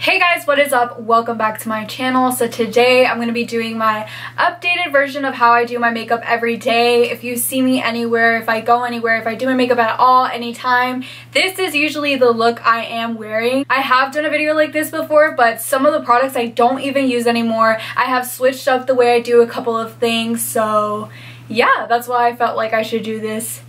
Hey guys, what is up? Welcome back to my channel. So today I'm going to be doing my updated version of how I do my makeup every day. If you see me anywhere, if I go anywhere, if I do my makeup at all, anytime, this is usually the look I am wearing. I have done a video like this before, but some of the products I don't even use anymore. I have switched up the way I do a couple of things, so yeah, that's why I felt like I should do this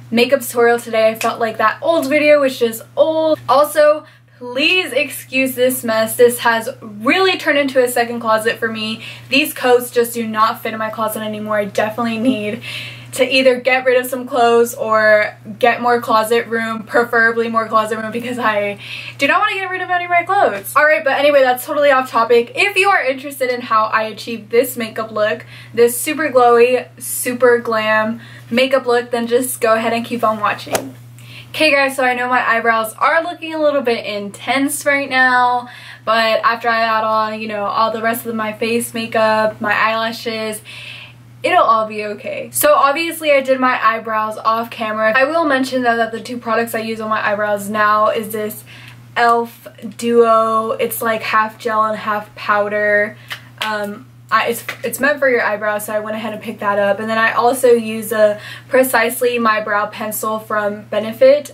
makeup tutorial today. I felt like that old video was just old. Also, please excuse this mess. This has really turned into a second closet for me. These coats just do not fit in my closet anymore. I definitely need to either get rid of some clothes or get more closet room, preferably more closet room, because I do not want to get rid of any of my clothes. Alright, but anyway, that's totally off topic. If you are interested in how I achieved this makeup look, this super glowy, super glam makeup look, then just go ahead and keep on watching. Okay guys, so I know my eyebrows are looking a little bit intense right now, but after I add on, you know, all the rest of my face makeup, my eyelashes, it'll all be okay. So obviously I did my eyebrows off camera. I will mention though that the two products I use on my eyebrows now is this e.l.f. Duo. It's like half gel and half powder. It's meant for your eyebrows, so I went ahead and picked that up. And then I also use a Precisely My Brow Pencil from Benefit.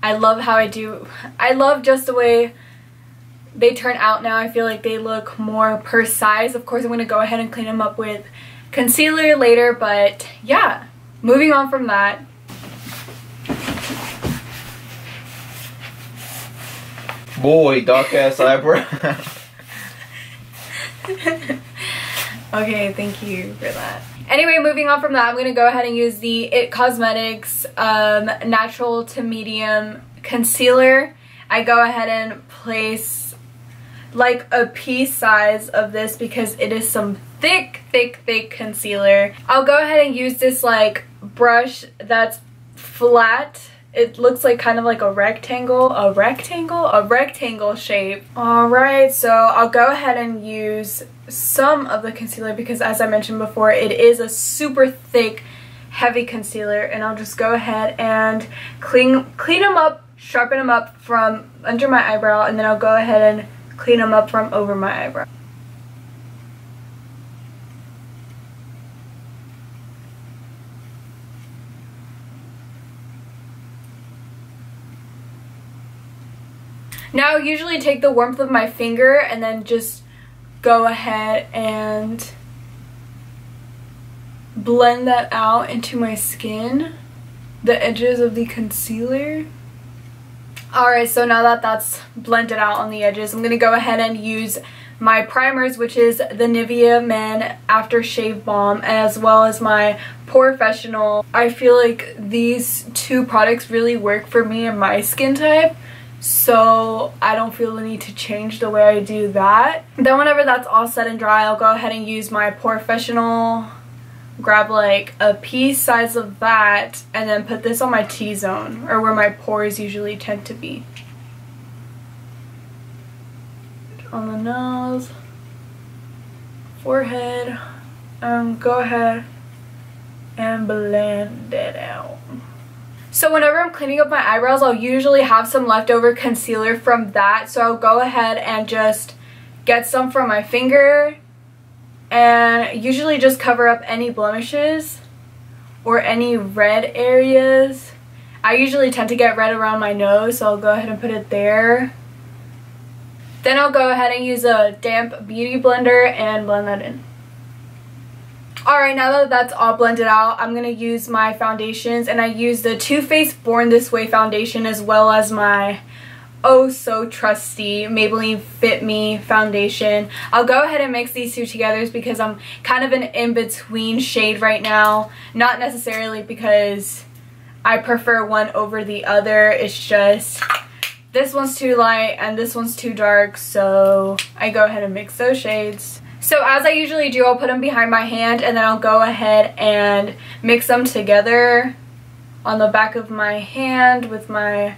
I love how I love just the way they turn out now. I feel like they look more precise. Of course, I'm going to go ahead and clean them up with concealer later, but yeah, moving on from that. Boy, dark ass eyebrow. Okay, thank you for that. Anyway, moving on from that, I'm going to go ahead and use the IT Cosmetics Natural to Medium Concealer. I go ahead and place like a pea size of this because it is some thick concealer. I'll go ahead and use this like brush that's flat. It looks like kind of like a rectangle shape. Alright, so I'll go ahead and use some of the concealer because, as I mentioned before, it is a super thick, heavy concealer, and I'll just go ahead and clean them up, sharpen them up from under my eyebrow, and then I'll go ahead and clean them up from over my eyebrow. Now I usually take the warmth of my finger and then just go ahead and blend that out into my skin, the edges of the concealer. Alright, so now that that's blended out on the edges, I'm going to go ahead and use my primers, which is the Nivea Men Aftershave Balm, as well as my Professional. I feel like these two products really work for me and my skin type, so I don't feel the need to change the way I do that. Then whenever that's all set and dry, I'll go ahead and use my Professional, grab like a piece size of that, and then put this on my T-zone, or where my pores usually tend to be. On the nose, forehead, and go ahead and blend it out. So whenever I'm cleaning up my eyebrows, I'll usually have some leftover concealer from that. So I'll go ahead and just get some from my finger and usually just cover up any blemishes or any red areas. I usually tend to get red around my nose, so I'll go ahead and put it there. Then I'll go ahead and use a damp beauty blender and blend that in. Alright, now that that's all blended out, I'm going to use my foundations, and I use the Too Faced Born This Way foundation as well as my oh so trusty Maybelline Fit Me foundation. I'll go ahead and mix these two together because I'm kind of an in-between shade right now. Not necessarily because I prefer one over the other, it's just this one's too light and this one's too dark, so I go ahead and mix those shades. So as I usually do, I'll put them behind my hand and then I'll go ahead and mix them together on the back of my hand with my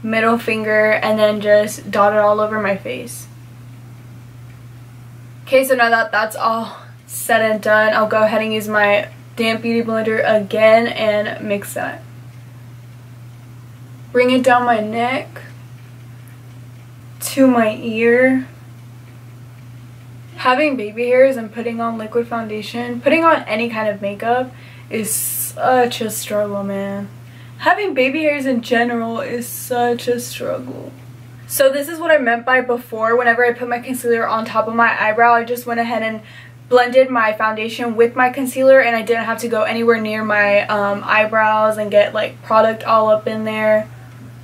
middle finger and then just dot it all over my face. Okay, so now that that's all said and done, I'll go ahead and use my damp beauty blender again and mix that. Bring it down my neck. to my ear. Having baby hairs and putting on liquid foundation, putting on any kind of makeup is such a struggle, man. Having baby hairs in general is such a struggle. So this is what I meant by before. Whenever I put my concealer on top of my eyebrow, I just went ahead and blended my foundation with my concealer, and I didn't have to go anywhere near my eyebrows and get like product all up in there,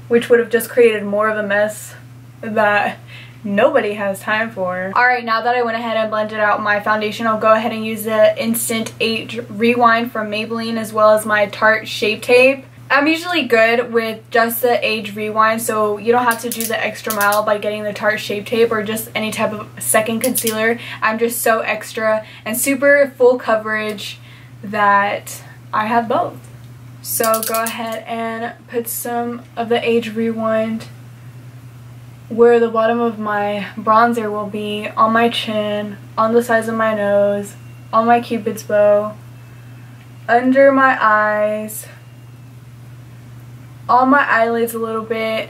which would have just created more of a mess that nobody has time for. Alright, now that I went ahead and blended out my foundation, I'll go ahead and use the Instant Age Rewind from Maybelline as well as my Tarte Shape Tape. I'm usually good with just the Age Rewind, so you don't have to do the extra mile by getting the Tarte Shape Tape or just any type of second concealer. I'm just so extra and super full coverage that I have both. So go ahead and put some of the Age Rewind where the bottom of my bronzer will be, on my chin, on the sides of my nose, on my cupid's bow, under my eyes, on my eyelids a little bit,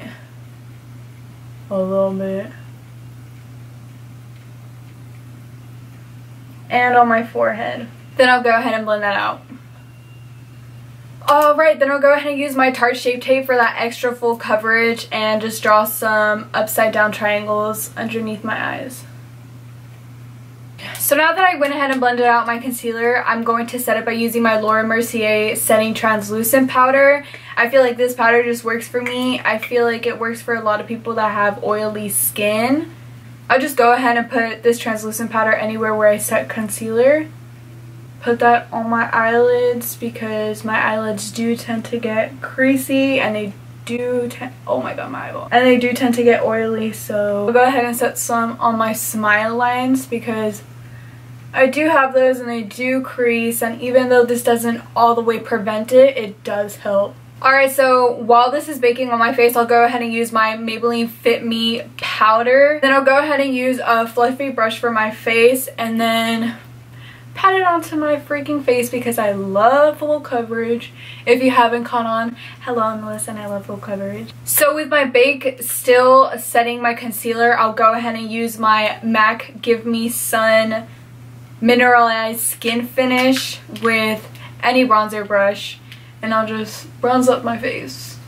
and on my forehead. Then I'll go ahead and blend that out. Alright, then I'll go ahead and use my Tarte Shape Tape for that extra full coverage and just draw some upside down triangles underneath my eyes. So now that I went ahead and blended out my concealer, I'm going to set it by using my Laura Mercier Setting Translucent Powder. I feel like this powder just works for me. I feel like it works for a lot of people that have oily skin. I'll just go ahead and put this translucent powder anywhere where I set concealer. Put that on my eyelids because my eyelids do tend to get creasy and they do oh my god, my eyeball. And they do tend to get oily, so I'll go ahead and set some on my smile lines because I do have those and they do crease, and even though this doesn't all the way prevent it, it does help. Alright, so while this is baking on my face, I'll go ahead and use my Maybelline Fit Me powder. Then I'll go ahead and use a fluffy brush for my face and then pat it onto my freaking face because I love full coverage. If you haven't caught on, hello, I'm Melissa and I love full coverage. So with my bake still setting my concealer, I'll go ahead and use my MAC Give Me Sun Mineralized Skin Finish with any bronzer brush, and I'll just bronze up my face.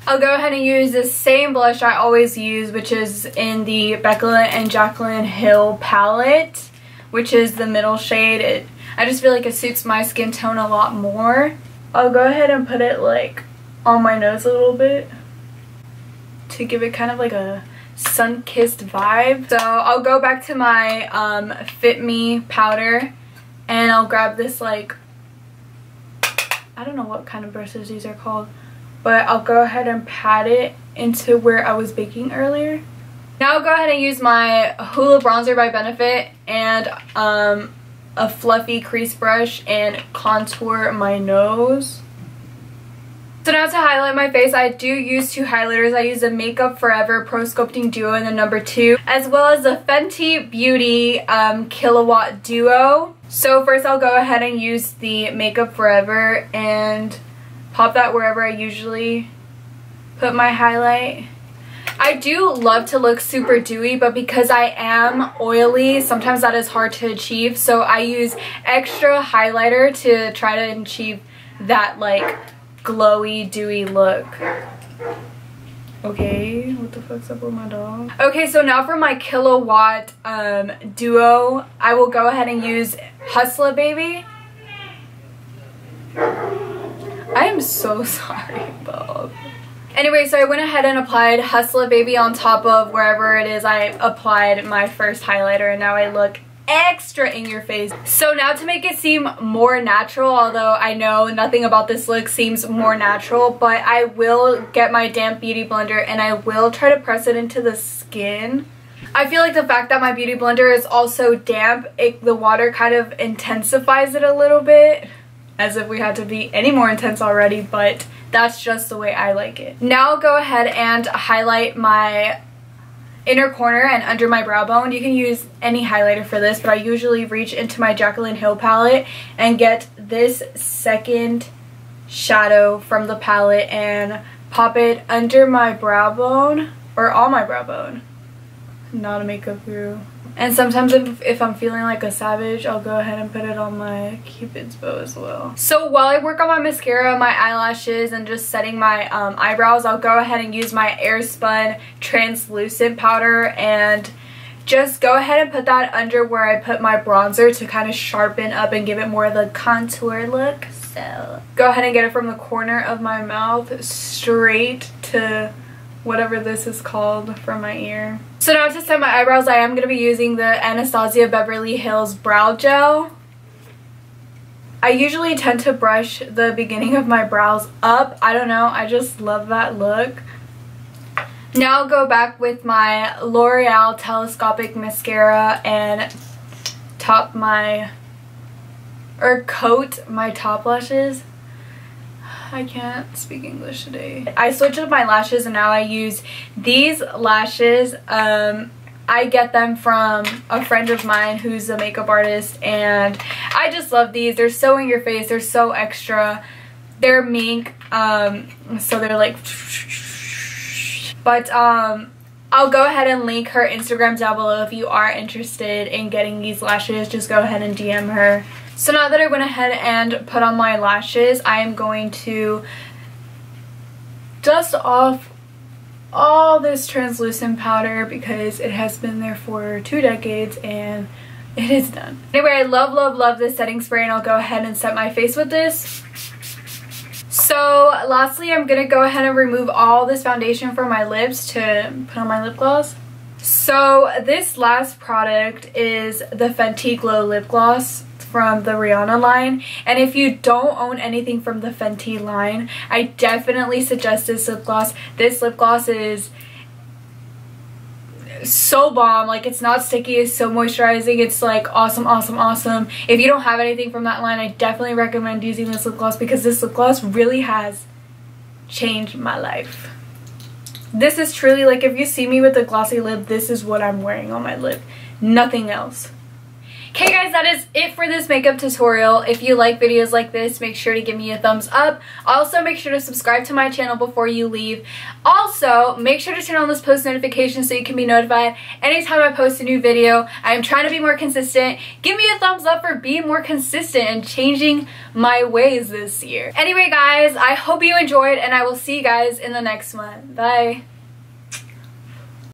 I'll go ahead and use the same blush I always use, which is in the Becca and Jaclyn Hill palette, which is the middle shade. I just feel like it suits my skin tone a lot more. I'll go ahead and put it like on my nose a little bit to give it kind of like a sun-kissed vibe. So I'll go back to my Fit Me powder and I'll grab this, like, I don't know what kind of brushes these are called, but I'll go ahead and pat it into where I was baking earlier. Now I'll go ahead and use my Hoola bronzer by Benefit and a fluffy crease brush and contour my nose. So now to highlight my face, I do use two highlighters. I use the Makeup Forever Pro Sculpting Duo in the number 2, as well as the Fenty Beauty Kilowatt Duo. So first I'll go ahead and use the Makeup Forever and pop that wherever I usually put my highlight. I do love to look super dewy, but because I am oily, sometimes that is hard to achieve. So I use extra highlighter to try to achieve that, like, glowy, dewy look. Okay, what the fuck's up with my dog? Okay, so now for my Kilowatt Duo, I will go ahead and use Hustla Baby. I am so sorry, Bob. Anyway, so I went ahead and applied Hustla Baby on top of wherever it is I applied my first highlighter, and now I look extra in your face. So now to make it seem more natural, although I know nothing about this look seems more natural, but I will get my damp beauty blender and I will try to press it into the skin. I feel like the fact that my beauty blender is also damp, the water kind of intensifies it a little bit, as if we had to be any more intense already, but that's just the way I like it. Now I'll go ahead and highlight my inner corner and under my brow bone. You can use any highlighter for this, but I usually reach into my Jaclyn Hill palette and get this second shadow from the palette and pop it under my brow bone or all my brow bone. Not a makeup guru. And sometimes if I'm feeling like a savage, I'll go ahead and put it on my Cupid's bow as well. So while I work on my mascara, my eyelashes, and just setting my eyebrows, I'll go ahead and use my Airspun translucent powder and just go ahead and put that under where I put my bronzer to kind of sharpen up and give it more of the contour look. So go ahead and get it from the corner of my mouth straight to whatever this is called from my ear. So now to set my eyebrows, I am going to be using the Anastasia Beverly Hills Brow Gel. I usually tend to brush the beginning of my brows up. I don't know, I just love that look. Now I'll go back with my L'Oreal Telescopic Mascara and coat my top lashes. I can't speak English today. I switched up my lashes and now I use these lashes. I get them from a friend of mine who's a makeup artist, and I just love these. They're so in your face. They're so extra. They're mink, so they're like... But I'll go ahead and link her Instagram down below if you are interested in getting these lashes. Just go ahead and DM her. So now that I went ahead and put on my lashes, I am going to dust off all this translucent powder because it has been there for 2 decades and it is done. Anyway, I love, love, love this setting spray, and I'll go ahead and set my face with this. So lastly, I'm going to go ahead and remove all this foundation from my lips to put on my lip gloss. So this last product is the Fenty Glow Lip Gloss from the Rihanna line, and if you don't own anything from the Fenty line, I definitely suggest this lip gloss. This lip gloss is so bomb. Like, it's not sticky, it's so moisturizing, it's like awesome, awesome, awesome. If you don't have anything from that line, I definitely recommend using this lip gloss because this lip gloss really has changed my life. This is truly, like, if you see me with a glossy lip, this is what I'm wearing on my lip, nothing else. Okay guys, that is it for this makeup tutorial. If you like videos like this, make sure to give me a thumbs up. Also, make sure to subscribe to my channel before you leave. Also, make sure to turn on those post notifications so you can be notified anytime I post a new video. I am trying to be more consistent. Give me a thumbs up for being more consistent and changing my ways this year. Anyway guys, I hope you enjoyed, and I will see you guys in the next one. Bye.